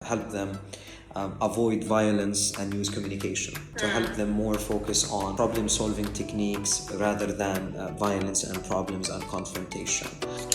help them avoid violence and use communication, to help them more focus on problem-solving techniques rather than violence and problems and confrontation.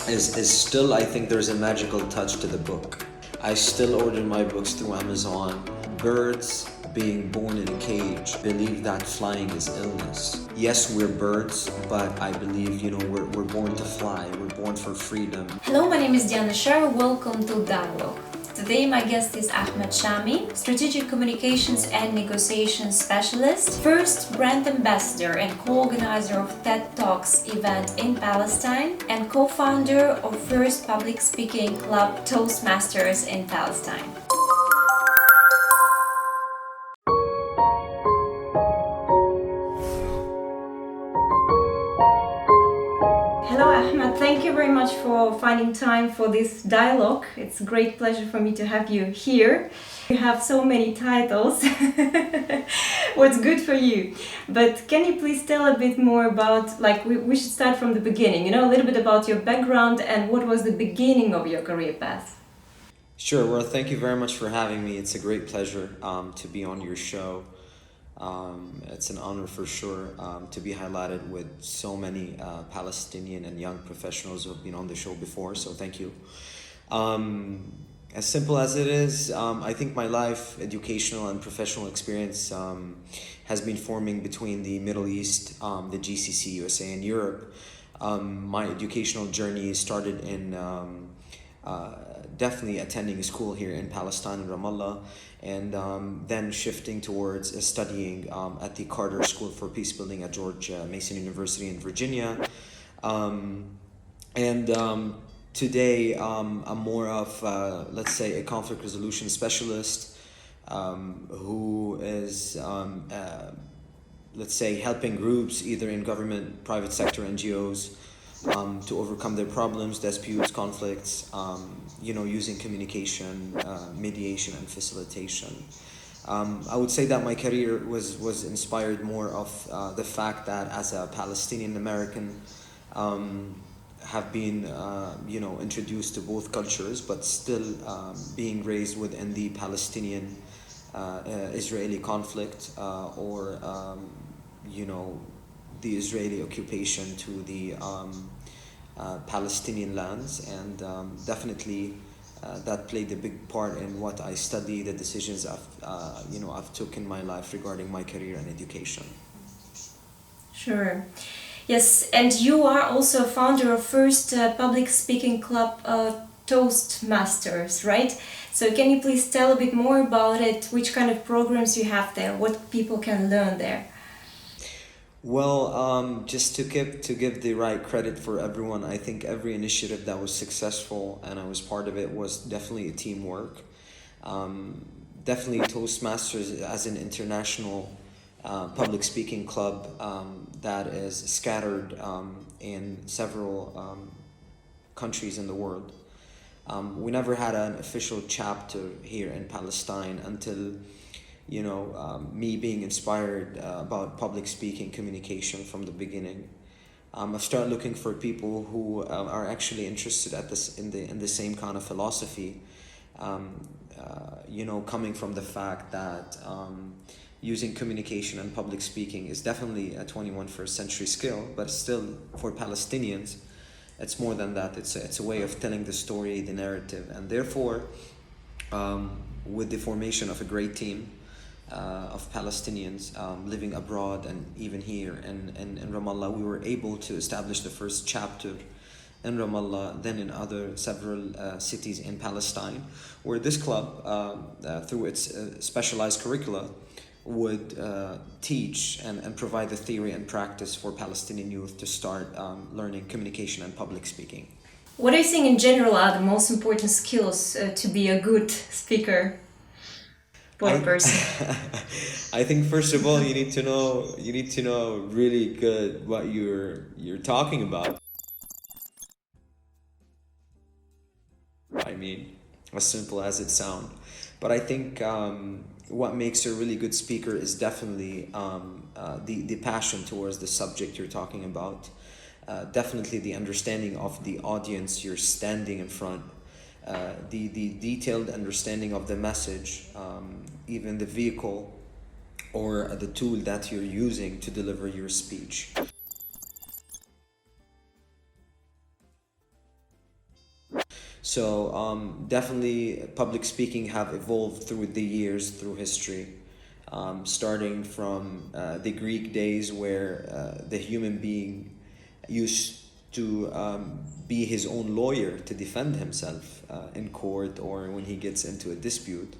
Is still, I think there's a magical touch to the book. I still order my books through Amazon. Birds being born in a cage believe that flying is illness. Yes, we're birds, but I believe, we're born to fly. We're born for freedom. Hello, my name is Diana Shar. Welcome to Dialogue. Today my guest is Ahmad Shami, Strategic Communications and Negotiations Specialist, first brand ambassador and co-organizer of TED Talks event in Palestine, and co-founder of first public speaking club Toastmasters in Palestine. Hello Ahmad, thank you very much for finding time for this dialogue. It's a great pleasure for me to have you here. You have so many titles. What's good for you? But can you please tell a bit more about, we should start from the beginning, a little bit about your background and what was the beginning of your career path? Sure, well, thank you very much for having me. It's a great pleasure to be on your show. It's an honor for sure to be highlighted with so many Palestinian and young professionals who have been on the show before, so thank you. As simple as it is, I think my life, educational and professional experience has been forming between the Middle East, the GCC, USA, and Europe. My educational journey started in definitely attending a school here in Palestine, in Ramallah, and then shifting towards studying at the Carter School for Peacebuilding at George Mason University in Virginia. Today, I'm more of, let's say, a conflict resolution specialist who is, let's say, helping groups either in government, private sector, NGOs, to overcome their problems, disputes, conflicts, using communication, mediation, and facilitation. I would say that my career was inspired more of the fact that as a Palestinian American, have been, introduced to both cultures, but still being raised within the Palestinian Israeli conflict or the Israeli occupation to the Palestinian lands, and definitely that played a big part in what I study, the decisions I've took in my life regarding my career and education. Sure. Yes, and you are also founder of first public speaking club Toastmasters, right? So can you please tell a bit more about it? Which kind of programs you have there? What people can learn there? Well, just to give the right credit for everyone, I think every initiative that was successful and I was part of it was definitely a teamwork. Definitely Toastmasters as an international public speaking club that is scattered in several countries in the world. We never had an official chapter here in Palestine until me being inspired about public speaking communication from the beginning. I've started looking for people who are actually interested in the same kind of philosophy, coming from the fact that using communication and public speaking is definitely a 21st century skill, but still for Palestinians, it's more than that. It's a way of telling the story, the narrative, and therefore, with the formation of a great team of Palestinians living abroad and even here in Ramallah, we were able to establish the first chapter in Ramallah, then in other several cities in Palestine, where this club, through its specialized curricula, would teach and provide the theory and practice for Palestinian youth to start learning communication and public speaking. What do you think in general are the most important skills to be a good speaker for a person? I think first of all you need to know really good what you're talking about. I mean, as simple as it sounds. But I think what makes a really good speaker is definitely the passion towards the subject you're talking about. Definitely the understanding of the audience you're standing in front, the detailed understanding of the message, even the vehicle or the tool that you're using to deliver your speech. So definitely public speaking have evolved through the years, through history, starting from the Greek days where the human being used to be his own lawyer to defend himself in court or when he gets into a dispute.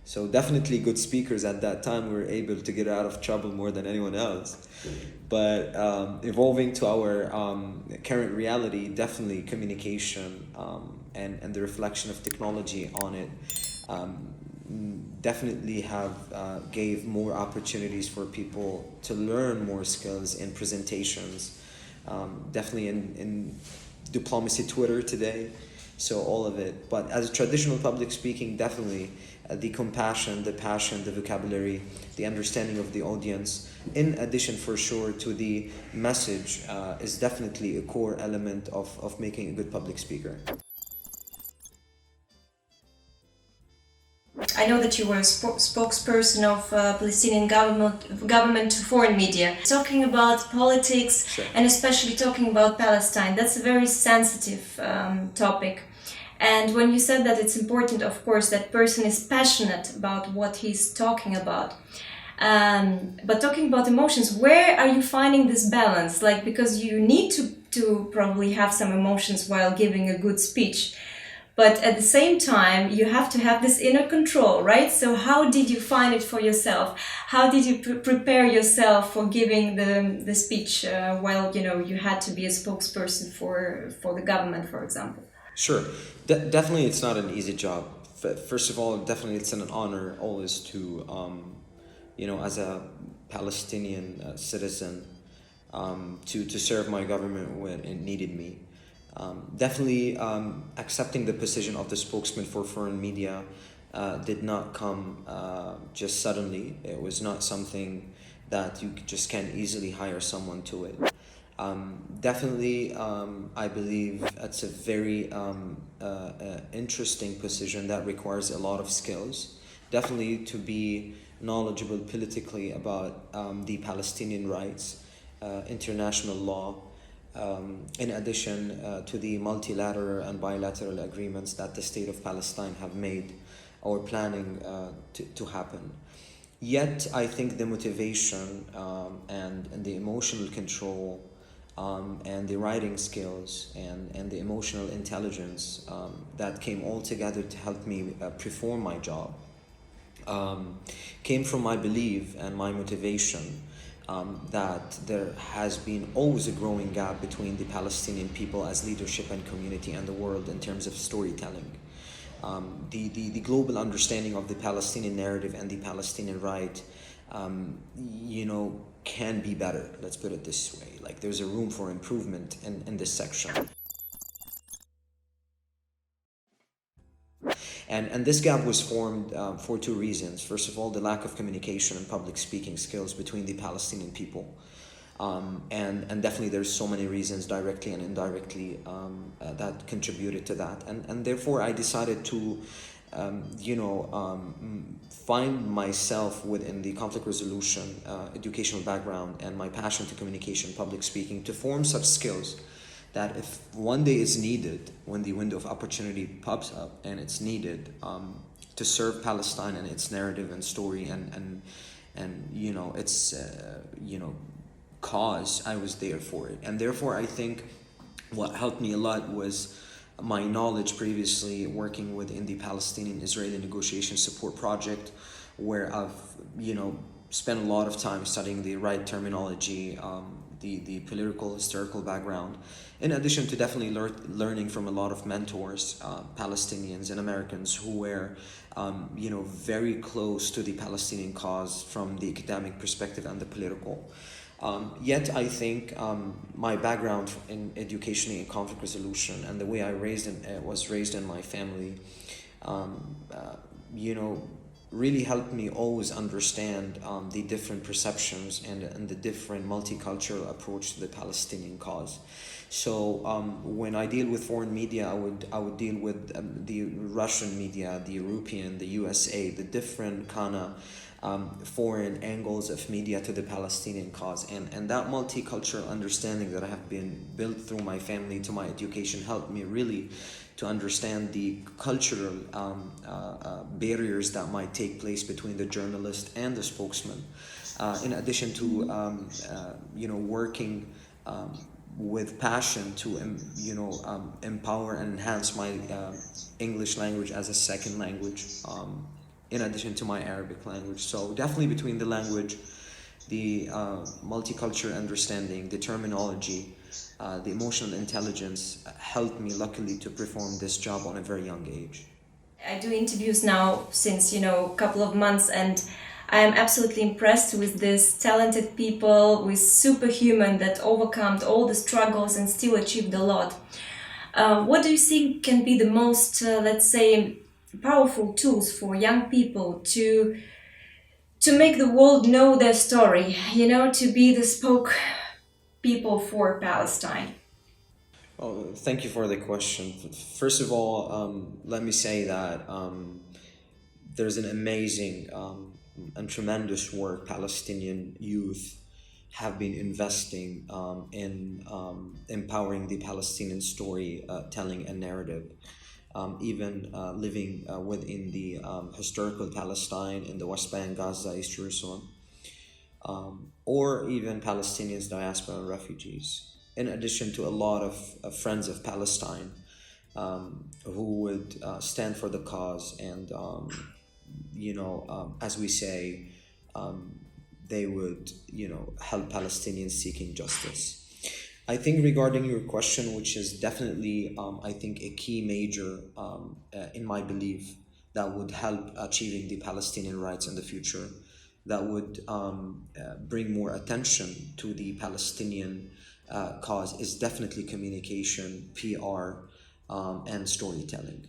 So definitely good speakers at that time were able to get out of trouble more than anyone else. But evolving to our current reality, definitely communication and the reflection of technology on it definitely have gave more opportunities for people to learn more skills in presentations, definitely in diplomacy Twitter today. So all of it. But as a traditional public speaking, definitely the compassion, the passion, the vocabulary, the understanding of the audience, in addition for sure to the message, is definitely a core element of making a good public speaker. I know that you were a spokesperson of Palestinian government to foreign media. Talking about politics, Sure. and especially talking about Palestine, that's a very sensitive topic. And when you said that it's important, of course, that person is passionate about what he's talking about. But talking about emotions, where are you finding this balance? Like, because you need to probably have some emotions while giving a good speech. But at the same time, you have to have this inner control, right? So how did you find it for yourself? How did you prepare yourself for giving the speech while, you had to be a spokesperson for the government, for example? Sure. Definitely it's not an easy job. First of all, definitely it's an honor always to, as a Palestinian citizen, to serve my government when it needed me. Definitely accepting the position of the spokesman for foreign media did not come just suddenly. It was not something that you just can easily hire someone to it. Definitely, I believe it's a very interesting position that requires a lot of skills. Definitely to be knowledgeable politically about the Palestinian rights, international law, in addition to the multilateral and bilateral agreements that the state of Palestine have made or planning to happen. Yet, I think the motivation and the emotional control and the writing skills and the emotional intelligence that came all together to help me perform my job came from my belief and my motivation that there has been always a growing gap between the Palestinian people as leadership and community and the world in terms of storytelling. The global understanding of the Palestinian narrative and the Palestinian right, can be better. Let's put it this way. Like there's a room for improvement in this section. And this gap was formed for two reasons. First of all, the lack of communication and public speaking skills between the Palestinian people. And definitely there's so many reasons directly and indirectly that contributed to that. And therefore I decided to, find myself within the conflict resolution, educational background, and my passion to communication, public speaking, to form such skills that if one day is needed, when the window of opportunity pops up and it's needed to serve Palestine and its narrative and story and its cause, I was there for it. And therefore I think what helped me a lot was my knowledge previously working within the Palestinian-Israeli Negotiation Support Project, where I've spent a lot of time studying the right terminology, the political, historical background, in addition to definitely learning from a lot of mentors, Palestinians and Americans who were, very close to the Palestinian cause from the academic perspective and the political. Yet I think my background in education and conflict resolution and the way I was raised in my family, really helped me always understand the different perceptions and the different multicultural approach to the Palestinian cause. So when I deal with foreign media, I would deal with the Russian media, the European, the USA, the different kind of foreign angles of media to the Palestinian cause, and that multicultural understanding that I have been built through my family to my education helped me really to understand the cultural barriers that might take place between the journalist and the spokesman. In addition to working with passion to empower and enhance my English language as a second language, in addition to my Arabic language. So definitely between the language, the multicultural understanding, the terminology, the emotional intelligence helped me luckily to perform this job on a very young age. I do interviews now since a couple of months, and I am absolutely impressed with these talented people, with superhuman that overcome all the struggles and still achieved a lot. What do you think can be the most, let's say, powerful tools for young people to make the world know their story? To be the spoke people for Palestine. Oh, thank you for the question. First of all, let me say that there's an amazing and tremendous work Palestinian youth have been investing in empowering the Palestinian story, telling a narrative. Even living within the historical Palestine in the West Bank, Gaza, East Jerusalem, or even Palestinians, diaspora, and refugees. In addition to a lot of friends of Palestine who would stand for the cause and, as we say, they would, help Palestinians seeking justice. I think regarding your question, which is definitely, I think, a key major in my belief that would help achieving the Palestinian rights in the future, that would bring more attention to the Palestinian cause, is definitely communication, PR, and storytelling.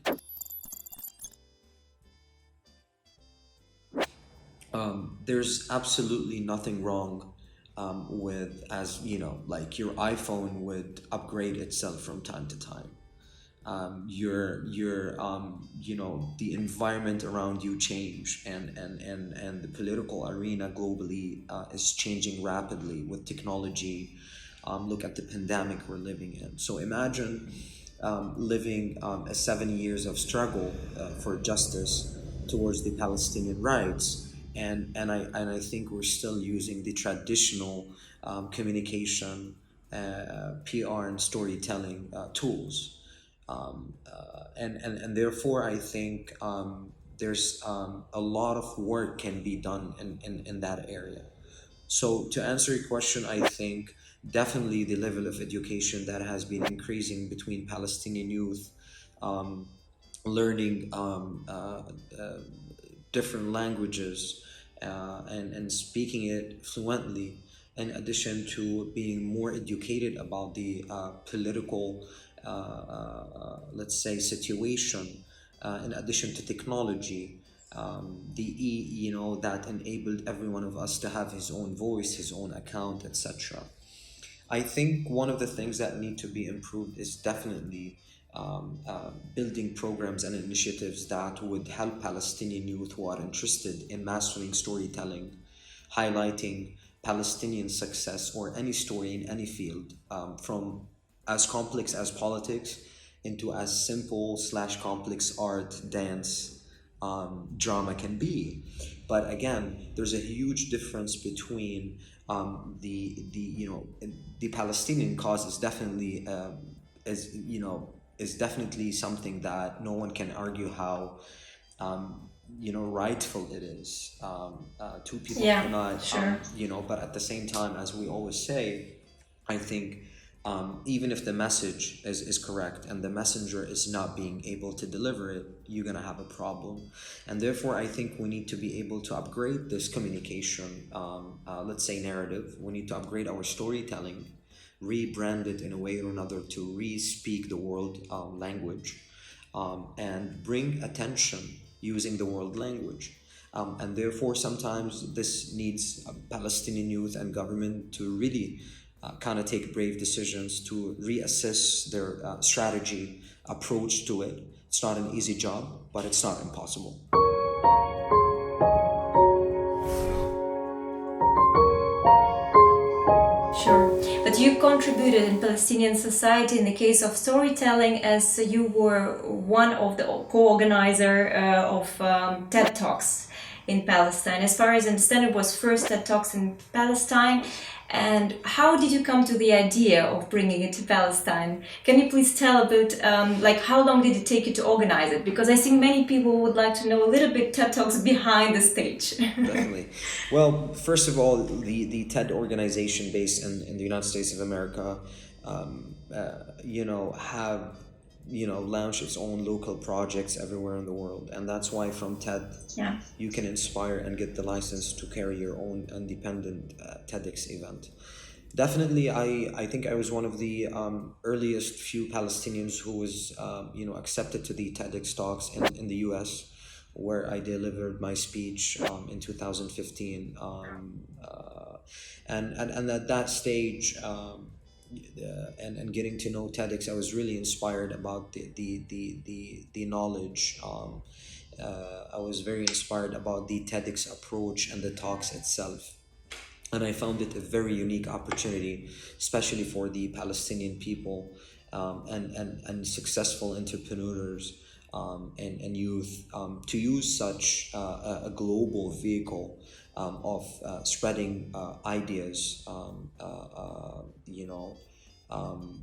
There's absolutely nothing wrong with, as like your iPhone would upgrade itself from time to time. The environment around you change, and the political arena globally is changing rapidly with technology. Look at the pandemic we're living in. So imagine living a 7 years of struggle for justice towards the Palestinian rights, and I think we're still using the traditional communication, PR, and storytelling tools, and therefore I think there's a lot of work can be done in that area. So to answer your question, I think definitely the level of education that has been increasing between Palestinian youth, um, learning different languages and speaking it fluently, in addition to being more educated about the political, let's say, situation, in addition to technology, that enabled every one of us to have his own voice, his own account, etc. I think one of the things that need to be improved is definitely building programs and initiatives that would help Palestinian youth who are interested in mastering storytelling, highlighting Palestinian success or any story in any field, from as complex as politics into as simple slash complex art, dance, drama can be. But again, there's a huge difference between the Palestinian cause is definitely is definitely something that no one can argue how rightful it is. Two people Yeah, cannot sure. but at the same time, as we always say, I think even if the message is correct and the messenger is not being able to deliver it, you're going to have a problem. And therefore, I think we need to be able to upgrade this communication, let's say narrative. We need to upgrade our storytelling, rebrand it in a way or another to re-speak the world language, and bring attention using the world language. And therefore, sometimes this needs Palestinian youth and government to really kind of take brave decisions to reassess their strategy, approach to it. It's not an easy job, but it's not impossible. Sure, but you contributed in Palestinian society in the case of storytelling, as you were one of the co-organizer of TED Talks in Palestine. As far as I understand, it was first TED Talks in Palestine. And how did you come to the idea of bringing it to Palestine? Can you please tell a bit, like how long did it take you to organize it? Because I think many people would like to know a little bit TED Talks behind the stage. Definitely. Well, first of all, the TED organization based in the United States of America, have launch its own local projects everywhere in the world, and that's why from TED you can inspire and get the license to carry your own independent TEDx event. Definitely, I think I was one of the earliest few Palestinians who was accepted to the TEDx talks in the US, where I delivered my speech in 2015, and at that stage. And getting to know TEDx, I was really inspired about the knowledge. I was very inspired about the TEDx approach and the talks itself. And I found it a very unique opportunity, especially for the Palestinian people and successful entrepreneurs and youth to use such a global vehicle of spreading ideas,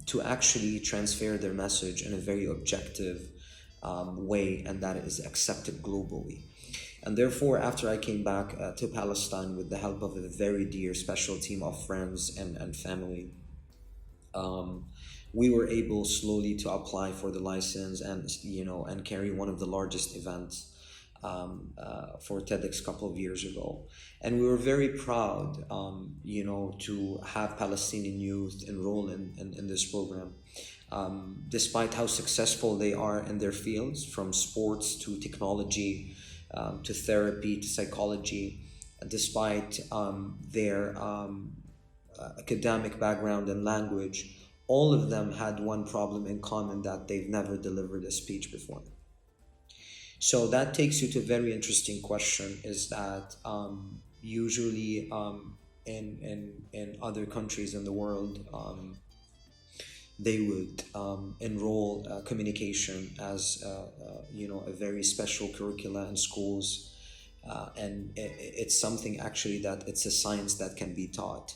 to actually transfer their message in a very objective way, and that is accepted globally. And therefore, after I came back to Palestine with the help of a very dear special team of friends and family, we were able slowly to apply for the license and carry one of the largest events for TEDx a couple of years ago. And we were very proud, to have Palestinian youth enroll in this program. Despite how successful they are in their fields, from sports to technology, to therapy, to psychology, despite their academic background and language, all of them had one problem in common, that they've never delivered a speech before. So that takes you to a very interesting question, is that usually in other countries in the world, they would enroll communication as a very special curricula in schools, and it's something actually that it's a science that can be taught.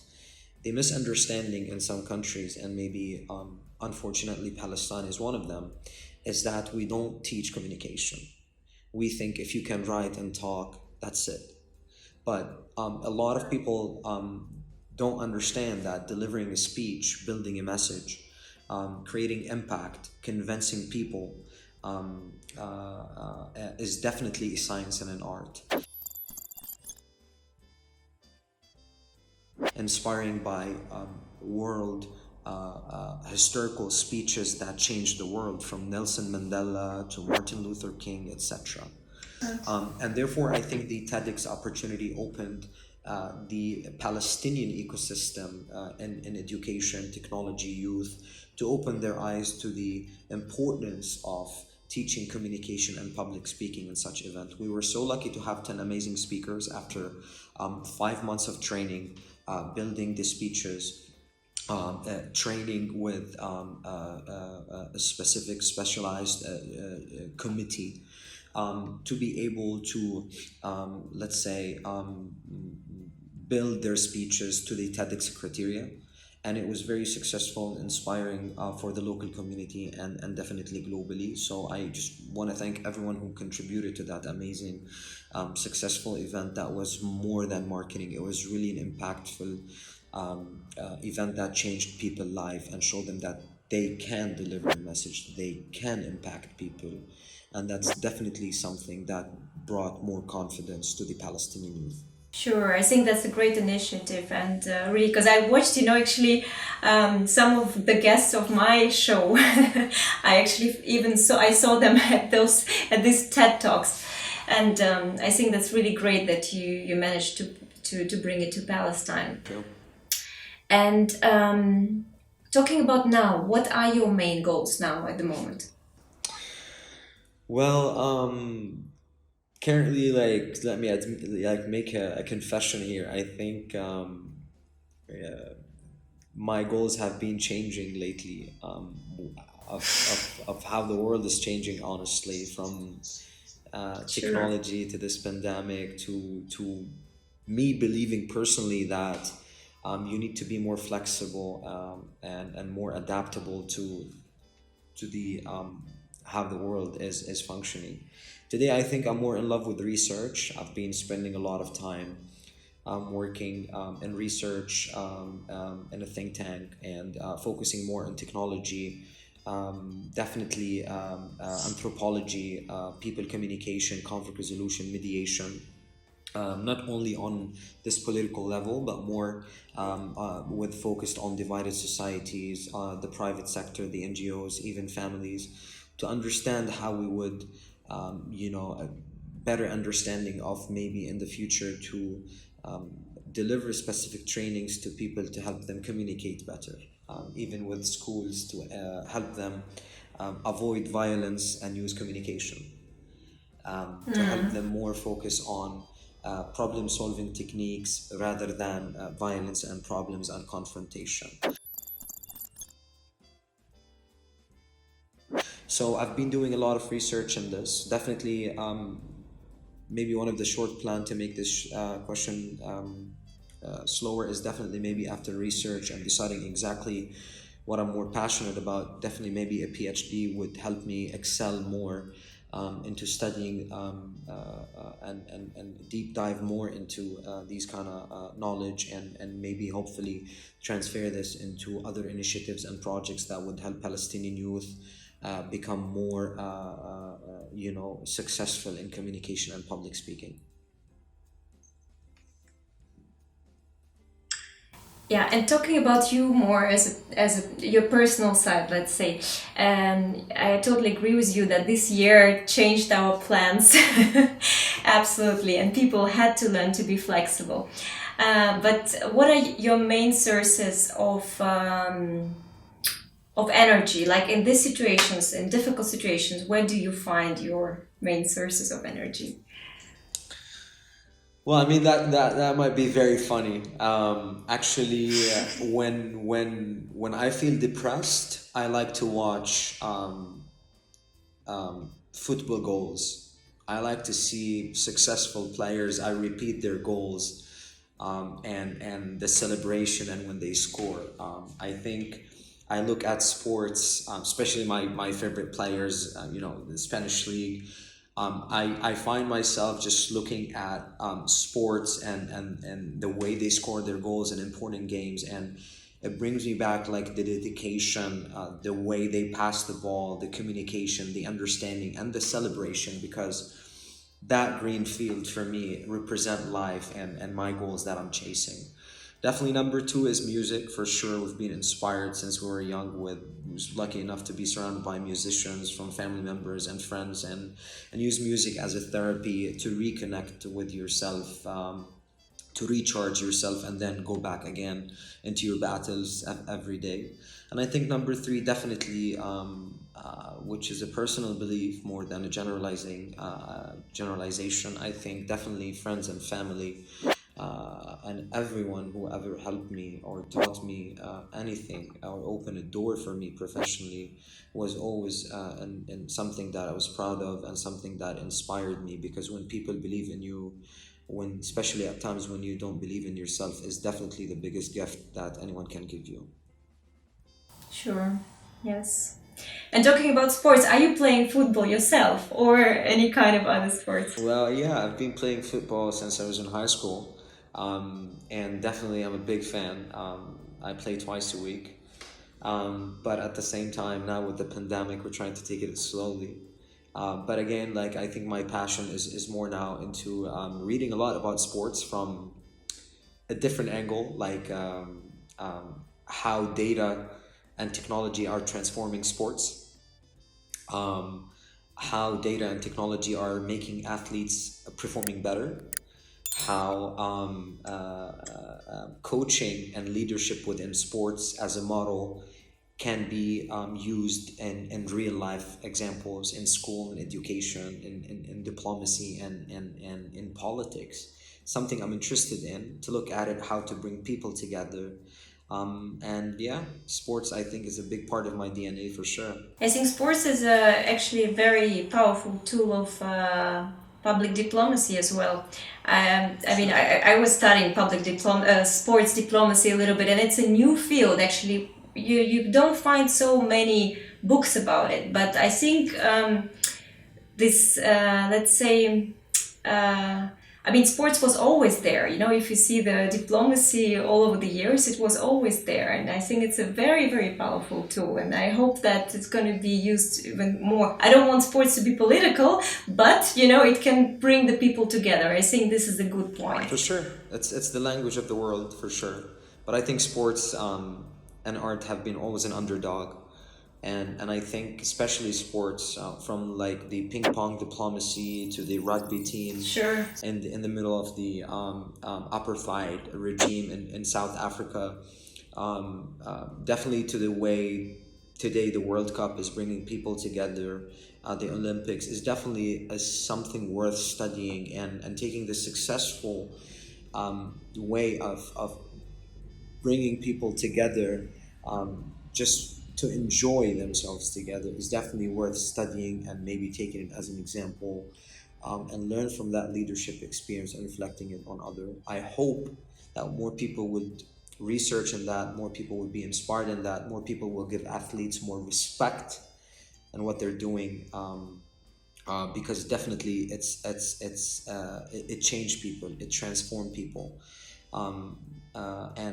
The misunderstanding in some countries, and maybe unfortunately Palestine is one of them, is that we don't teach communication. We think if you can write and talk, that's it. But a lot of people don't understand that delivering a speech, building a message, creating impact, convincing people is definitely a science and an art. Inspiring by world historical speeches that changed the world, from Nelson Mandela to Martin Luther King, etc. And therefore, I think the TEDx opportunity opened the Palestinian ecosystem in education, technology, youth, to open their eyes to the importance of teaching communication and public speaking in such event. We were so lucky to have 10 amazing speakers after 5 months of training, building the speeches, training with a specific specialized committee to be able to, let's say, build their speeches to the TEDx criteria. And it was very successful, inspiring for the local community and definitely globally. So I just want to thank everyone who contributed to that amazing, successful event that was more than marketing. It was really an impactful event that changed people's life and showed them that they can deliver a message, they can impact people. And that's definitely something that brought more confidence to the Palestinian youth. Sure, I think that's a great initiative, and really, because I watched, actually some of the guests of my show. I actually I saw them at these TED Talks, And I think that's really great that you managed to bring it to Palestine. Cool. And talking about now, what are your main goals now at the moment? Well, currently, like, let me like make a confession here. I think uh, my goals have been changing lately. Of how the world is changing, honestly, from Sure. technology to this pandemic to me believing personally that you need to be more flexible and more adaptable to the how the world is functioning. Today, I think I'm more in love with research. I've been spending a lot of time working in research in a think tank and focusing more on technology. Definitely anthropology, people communication, conflict resolution, mediation, not only on this political level, but more with focused on divided societies, the private sector, the NGOs, even families, to understand how we would, a better understanding of maybe in the future to um, deliver specific trainings to people to help them communicate better, even with schools to help them avoid violence and use communication, to help them more focus on problem solving techniques rather than violence and problems and confrontation. So I've been doing a lot of research in this. Definitely, maybe one of the short plan to make this question slower is definitely maybe after research and deciding exactly what I'm more passionate about. Definitely, maybe a PhD would help me excel more into studying and deep dive more into these kind of knowledge and maybe hopefully transfer this into other initiatives and projects that would help Palestinian youth become more, successful in communication and public speaking. Yeah, and talking about you more your personal side, let's say, I totally agree with you that this year changed our plans, absolutely, and people had to learn to be flexible. But what are your main sources of energy? Like in these situations, in difficult situations, where do you find your main sources of energy? Well, I mean that might be very funny. Actually, when I feel depressed, I like to watch football goals. I like to see successful players. I repeat their goals, and the celebration and when they score. I think I look at sports, especially my favorite players. The Spanish league. I find myself just looking at sports and the way they score their goals in important games, and it brings me back like the dedication, the way they pass the ball, the communication, the understanding, and the celebration, because that green field for me represent life and my goals that I'm chasing. Definitely number two is music for sure. We've been inspired since we were young. With was lucky enough to be surrounded by musicians from family members and friends, and use music as a therapy to reconnect with yourself, to recharge yourself, and then go back again into your battles every day. And I think number three, definitely, which is a personal belief more than a generalization. I think definitely friends and family, and everyone who ever helped me or taught me anything or opened a door for me professionally was always and something that I was proud of and something that inspired me, because when people believe in you, when especially at times when you don't believe in yourself, is definitely the biggest gift that anyone can give you. Sure. Yes. And talking about sports, are you playing football yourself or any kind of other sports? Well, yeah, I've been playing football since I was in high school, and definitely I'm a big fan. I play twice a week, but at the same time, now with the pandemic, we're trying to take it slowly. But again, like I think my passion is more now into reading a lot about sports from a different angle, like how data and technology are transforming sports. Um, how data and technology are making athletes performing better, how coaching and leadership within sports as a model can be used in real life examples in school and education, in diplomacy and in politics. Something I'm interested in to look at it, how to bring people together. And yeah, sports I think is a big part of my DNA for sure. I think sports is actually a very powerful tool of public diplomacy as well. I mean, I was studying sports diplomacy a little bit, and it's a new field actually. You don't find so many books about it, but I think this, let's say, I mean, sports was always there. You know, if you see the diplomacy all over the years, it was always there. And I think it's a very, very powerful tool. And I hope that it's going to be used even more. I don't want sports to be political, but, you know, it can bring the people together. I think this is a good point. For sure. It's the language of the world, for sure. But I think sports and art have been always an underdog. And I think especially sports, from like the ping pong diplomacy to the rugby team, Sure. in the middle of the apartheid regime in South Africa, definitely to the way today the World Cup is bringing people together. The Olympics is definitely something worth studying, and taking the successful way of bringing people together, just to enjoy themselves together, is definitely worth studying and maybe taking it as an example, and learn from that leadership experience and reflecting it on other. I hope that more people would research in that, more people would be inspired in that, more people will give athletes more respect in what they're doing, because definitely it changed people, it transformed people.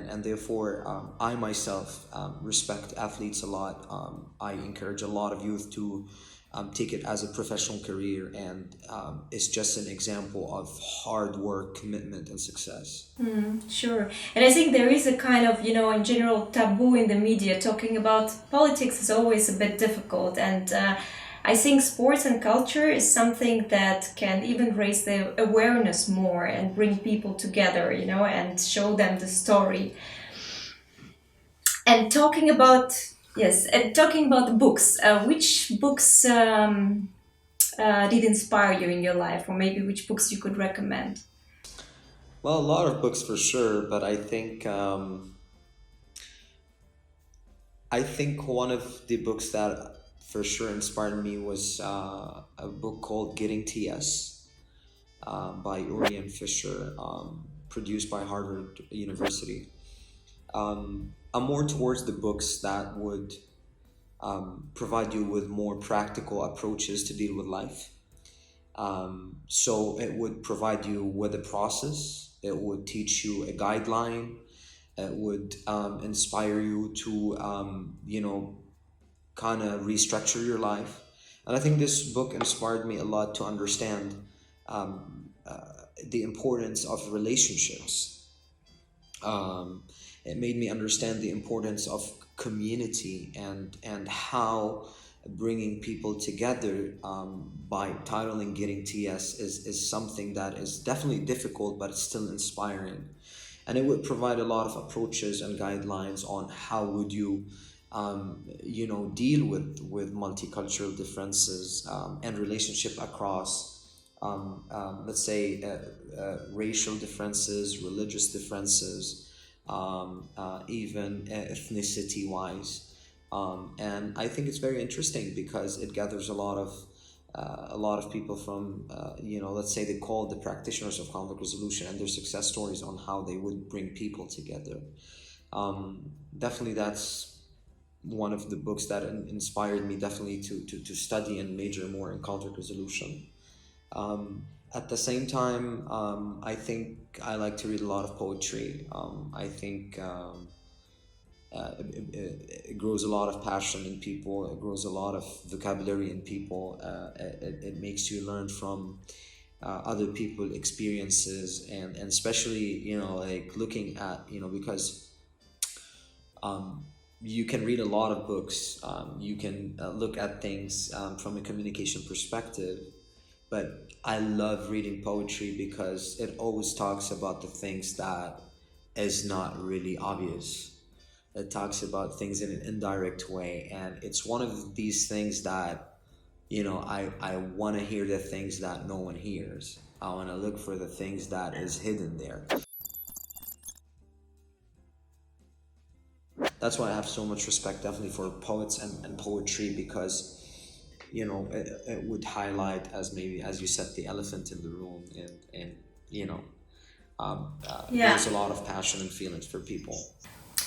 And therefore, I myself respect athletes a lot. I encourage a lot of youth to take it as a professional career, and it's just an example of hard work, commitment, and success. Sure. And I think there is a kind of, you know, in general taboo in the media. Talking about politics is always a bit difficult. And I think sports and culture is something that can even raise the awareness more and bring people together, you know, and show them the story. And talking about, yes, and talking about the books, which books did inspire you in your life, or maybe which books you could recommend? Well, a lot of books for sure, but I think one of the books that for sure inspired me was a book called Getting TS, by Urian Fisher, produced by Harvard University. I'm more towards the books that would provide you with more practical approaches to deal with life. So it would provide you with a process, it would teach you a guideline, it would inspire you to, kind of restructure your life. And I think this book inspired me a lot to understand the importance of relationships. It made me understand the importance of community, and how bringing people together, by titling Getting TS, is something that is definitely difficult, but it's still inspiring. And it would provide a lot of approaches and guidelines on how would you deal with multicultural differences, and relationship across, let's say, racial differences, religious differences, even ethnicity wise. And I think it's very interesting because it gathers a lot of people from, let's say they call the practitioners of conflict resolution, and their success stories on how they would bring people together. Definitely that's one of the books that inspired me definitely to study and major more in conflict resolution. At the same time, I think I like to read a lot of poetry. I think it grows a lot of passion in people. It grows a lot of vocabulary in people. It makes you learn from other people's experiences, and especially, like looking at, because you can read a lot of books. You can look at things from a communication perspective. But I love reading poetry because it always talks about the things that is not really obvious. It talks about things in an indirect way, and it's one of these things that, I want to hear the things that no one hears. I want to look for the things that is hidden there. That's why I have so much respect definitely for poets and poetry, because it would highlight, as maybe as you said, the elephant in the room, and Yeah. there's a lot of passion and feelings for people.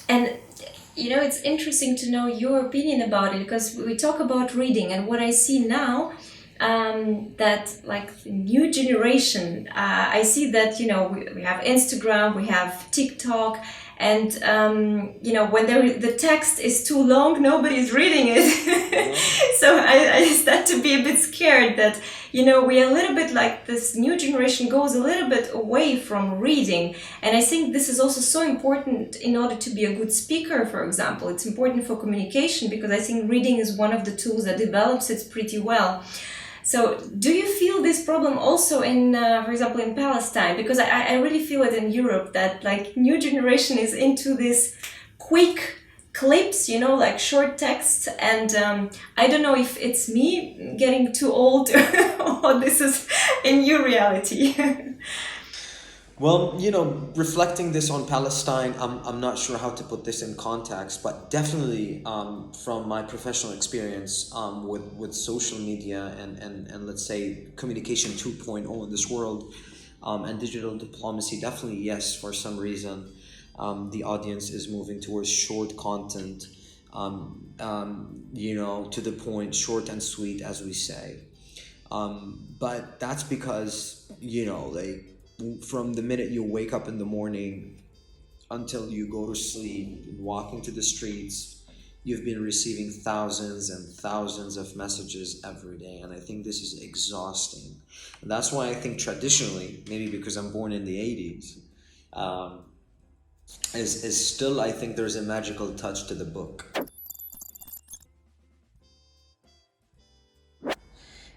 And it's interesting to know your opinion about it, because we talk about reading, and what I see now, that like the new generation, I see that we have Instagram, we have TikTok, and when the text is too long, nobody's reading it. So I start to be a bit scared that we are a little bit like this new generation goes a little bit away from reading. And I think this is also so important in order to be a good speaker, for example. It's important for communication, because I think reading is one of the tools that develops it pretty well. So do you feel this problem also in, for example, in Palestine? Because I really feel it in Europe, that like new generation is into this quick clips, like short text. And I don't know if it's me getting too old or this is a new reality. Well, reflecting this on Palestine, I'm not sure how to put this in context, but definitely from my professional experience with social media and let's say communication 2.0 in this world, and digital diplomacy, definitely yes, for some reason the audience is moving towards short content, to the point, short and sweet, as we say. But that's because, from the minute you wake up in the morning until you go to sleep, walking to the streets, you've been receiving thousands and thousands of messages every day. And I think this is exhausting. And that's why I think traditionally, maybe because I'm born in the 80s, is still, I think there's a magical touch to the book.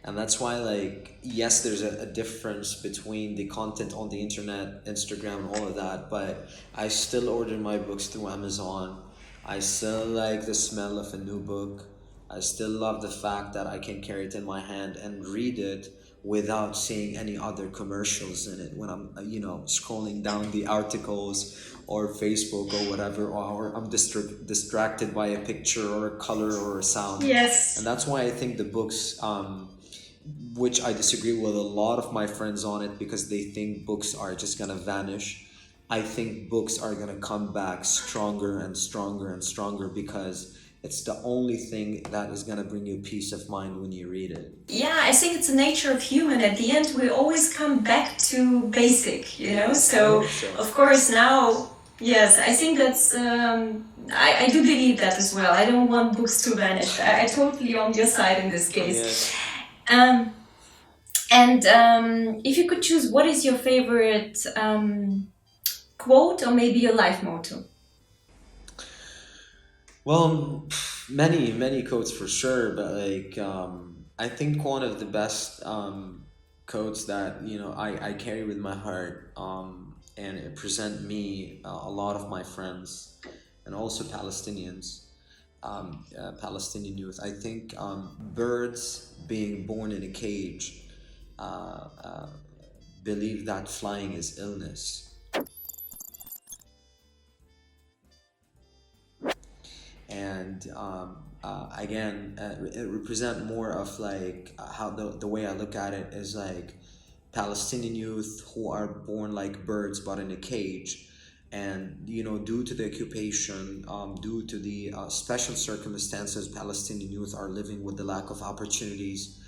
And that's why, yes, there's a difference between the content on the internet, Instagram, and all of that, but I still order my books through Amazon. I still like the smell of a new book. I still love the fact that I can carry it in my hand and read it without seeing any other commercials in it when I'm, scrolling down the articles or Facebook or whatever, or I'm distracted by a picture or a color or a sound. Yes. And that's why I think the books, which I disagree with a lot of my friends on it, because they think books are just gonna vanish. I think books are gonna come back stronger and stronger and stronger, because it's the only thing that is gonna bring you peace of mind when you read it. Yeah, I think it's the nature of human. At the end, we always come back to basic, So, of course, now, yes, I think that's, I do believe that as well. I don't want books to vanish. I totally on your side in this case. Yes. If you could choose, what is your favorite quote or maybe your life motto? Well, many quotes for sure, but I think one of the best quotes that I carry with my heart, and it present me, a lot of my friends, and also Palestinians, Palestinian youth. I think birds being born in a cage believe that flying is illness. And again, it represent more of how the way I look at it is Palestinian youth who are born like birds but in a cage, and due to the occupation, due to the special circumstances Palestinian youth are living with, the lack of opportunities,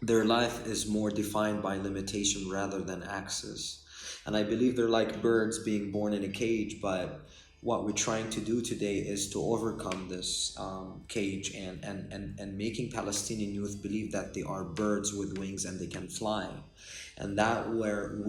their life is more defined by limitation rather than access. And I believe they're like birds being born in a cage, but what we're trying to do today is to overcome this cage and making Palestinian youth believe that they are birds with wings and they can fly. And that where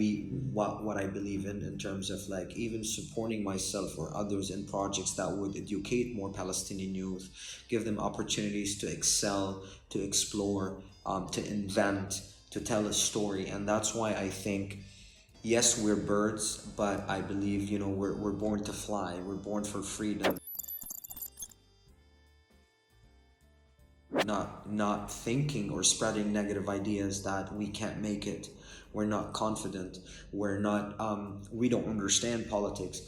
what I believe in terms of like even supporting myself or others in projects that would educate more Palestinian youth, give them opportunities to excel, to explore, to invent, to tell a story. And that's why I think, yes, we're birds, but I believe, we're born to fly. We're born for freedom. Not thinking or spreading negative ideas that we can't make it, we're not confident, we don't understand politics,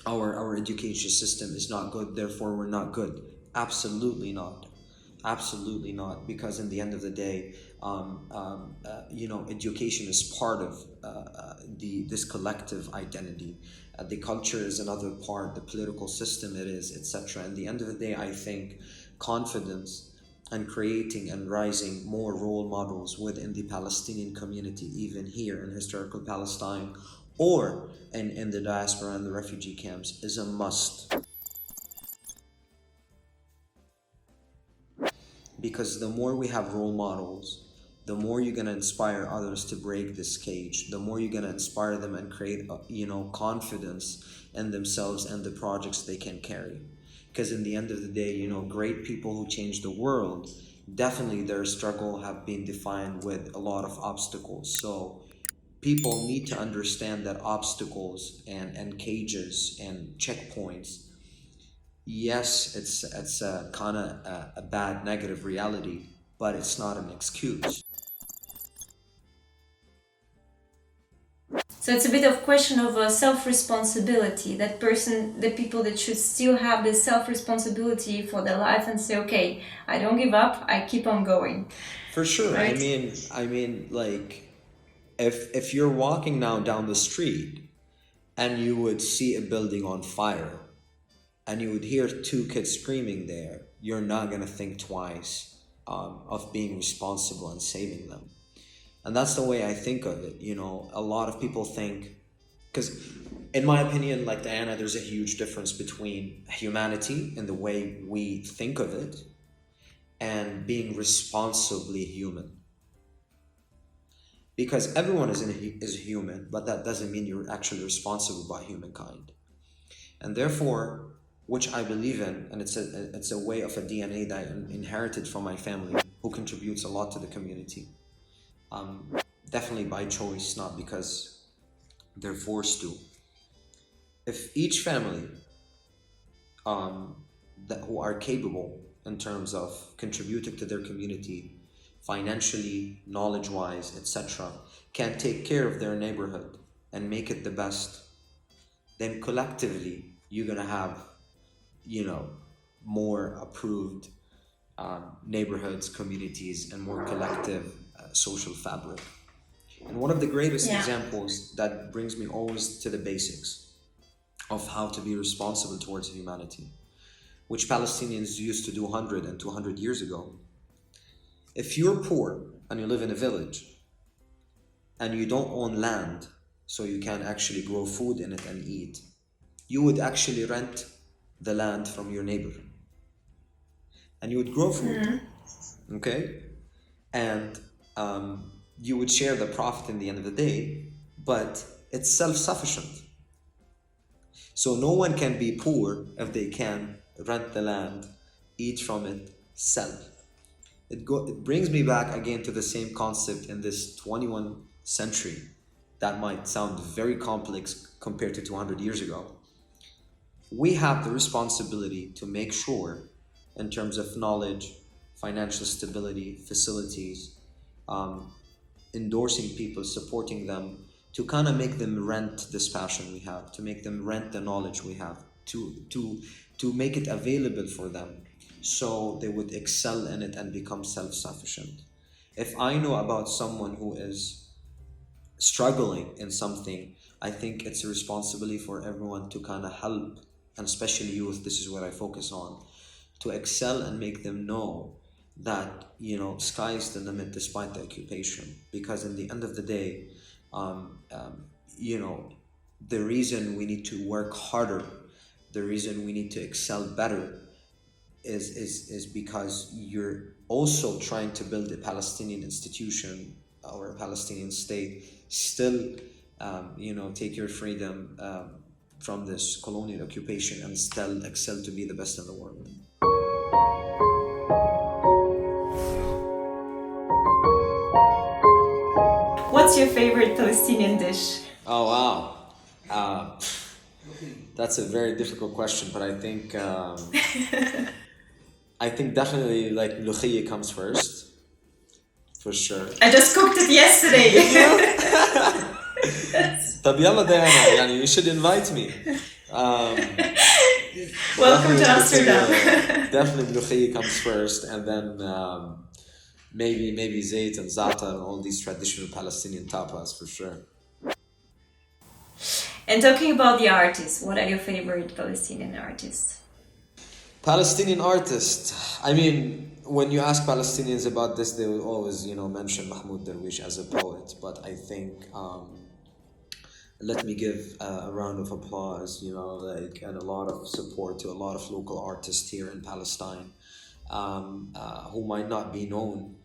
our education system is not good, therefore we're not good. Absolutely not. Absolutely not, because in the end of the day, education is part of this collective identity. The culture is another part, the political system it is, etc. At the end of the day, I think confidence and creating and rising more role models within the Palestinian community, even here in historical Palestine or in the diaspora and the refugee camps, is a must. Because the more we have role models, the more you're going to inspire others to break this cage, the more you're going to inspire them and create confidence in themselves and the projects they can carry. Because in the end of the day, great people who change the world, definitely their struggle have been defined with a lot of obstacles. So people need to understand that obstacles and cages and checkpoints, yes, it's a kind of a bad negative reality, but it's not an excuse. So it's a bit of question of self-responsibility. The people that should still have this self-responsibility for their life and say, okay, I don't give up, I keep on going. For sure. Right? I mean, like, if you're walking now down the street and you would see a building on fire and you would hear two kids screaming there, you're not gonna think twice of being responsible and saving them. And that's the way I think of it. A lot of people think, because in my opinion, like Diana, there's a huge difference between humanity and the way we think of it and being responsibly human. Because everyone is a human, but that doesn't mean you're actually responsible by humankind. And therefore, which I believe in, and it's a way of a DNA that I inherited from my family, who contributes a lot to the community. Definitely by choice, not because they're forced to. If each family who are capable in terms of contributing to their community financially, knowledge-wise, etc., can take care of their neighborhood and make it the best, then collectively you're gonna have more approved neighborhoods, communities, and more collective social fabric. And one of the greatest examples that brings me always to the basics of how to be responsible towards humanity, which Palestinians used to do 100 and 200 years ago. If you're poor and you live in a village and you don't own land, so you can actually grow food in it and eat, you would actually rent the land from your neighbor and you would grow food, okay? And you would share the profit in the end of the day, but it's self-sufficient. So no one can be poor if they can rent the land, eat from it, sell. It brings me back again to the same concept in this 21st century that might sound very complex compared to 200 years ago. We have the responsibility to make sure, in terms of knowledge, financial stability, facilities, endorsing people, supporting them, to kind of make them rent this passion we have, to make them rent the knowledge we have, to make it available for them so they would excel in it and become self-sufficient. If I know about someone who is struggling in something, I think it's a responsibility for everyone to kind of help, and especially youth, this is what I focus on, to excel and make them know that sky is the limit despite the occupation. Because in the end of the day, the reason we need to work harder, the reason we need to excel better is because you're also trying to build a Palestinian institution or a Palestinian state, still, take your freedom from this colonial occupation and still excel to be the best in the world. What's your favorite Palestinian dish? Oh wow, that's a very difficult question, but I think definitely like ملوخية comes first, for sure. I just cooked it yesterday. طب يلا ديانا, يعني you should invite me. Welcome to Amsterdam. Definitely ملوخية comes first, and then maybe zayt and za'atar and all these traditional Palestinian tapas, for sure. And talking about the artists, what are your favorite Palestinian artists? Palestinian artist. I mean, when you ask Palestinians about this, they will always, mention Mahmoud Darwish as a poet. But I think, let me give a round of applause, and a lot of support to a lot of local artists here in Palestine, who might not be known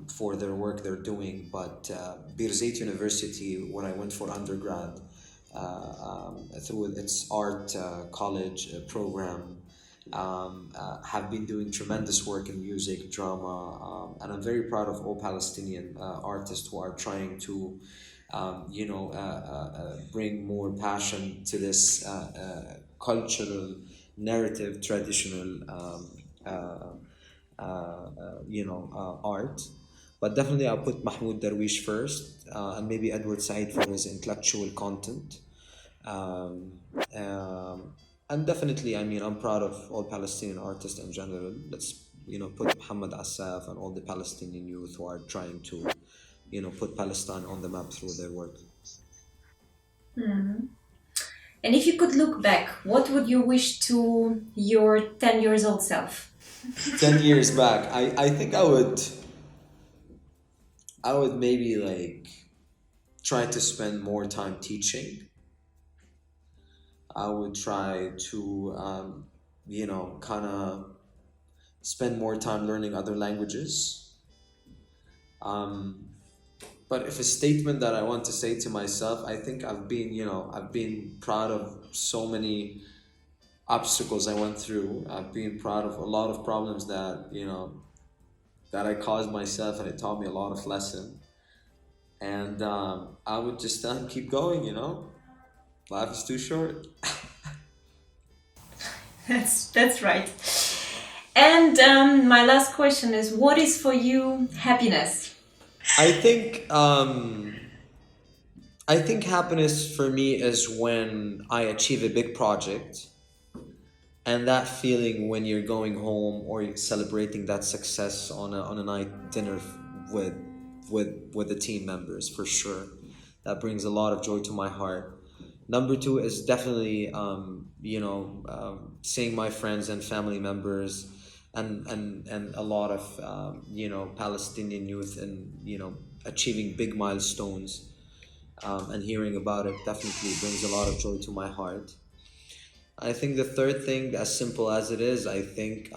for their work they're doing. But Birzeit University, when I went for undergrad, through its art college program, have been doing tremendous work in music, drama, and I'm very proud of all Palestinian artists who are trying to, bring more passion to this cultural, narrative, traditional, art. But definitely I'll put Mahmoud Darwish first, and maybe Edward Said for his intellectual content. And definitely, I'm proud of all Palestinian artists in general. Let's, put Muhammad Assaf and all the Palestinian youth who are trying to, put Palestine on the map through their work. And if you could look back, what would you wish to your 10 years old self? 10 years back, I think I would maybe try to spend more time teaching. I would try to, kind of spend more time learning other languages. But if a statement that I want to say to myself, I think I've been proud of so many obstacles I went through. I've been proud of a lot of problems that, that I caused myself, and it taught me a lot of lesson. And I would just keep going, Life is too short. That's right. And my last question is, what is for you happiness? I think happiness for me is when I achieve a big project, and that feeling when you're going home or you're celebrating that success on a night dinner with the team members, for sure. That brings a lot of joy to my heart. Number two is definitely, seeing my friends and family members and a lot of, Palestinian youth and, achieving big milestones, and hearing about it definitely brings a lot of joy to my heart. I think the third thing, as simple as it is, I think,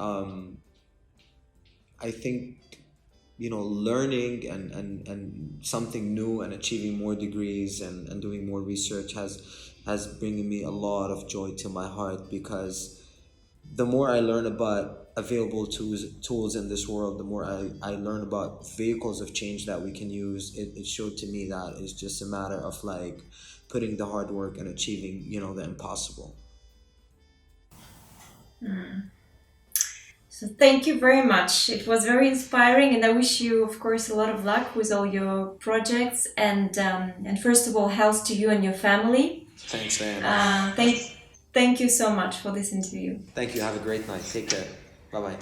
learning and something new and achieving more degrees and doing more research has bringing me a lot of joy to my heart, because the more I learn about available tools in this world, the more I learn about vehicles of change that we can use. It showed to me that it's just a matter of putting the hard work and achieving, the impossible. So thank you very much. It was very inspiring, and I wish you, of course, a lot of luck with all your projects, and first of all, health to you and your family. Thanks, Diana. Thank you so much for this interview. Thank you. Have a great night. Take care. Bye-bye.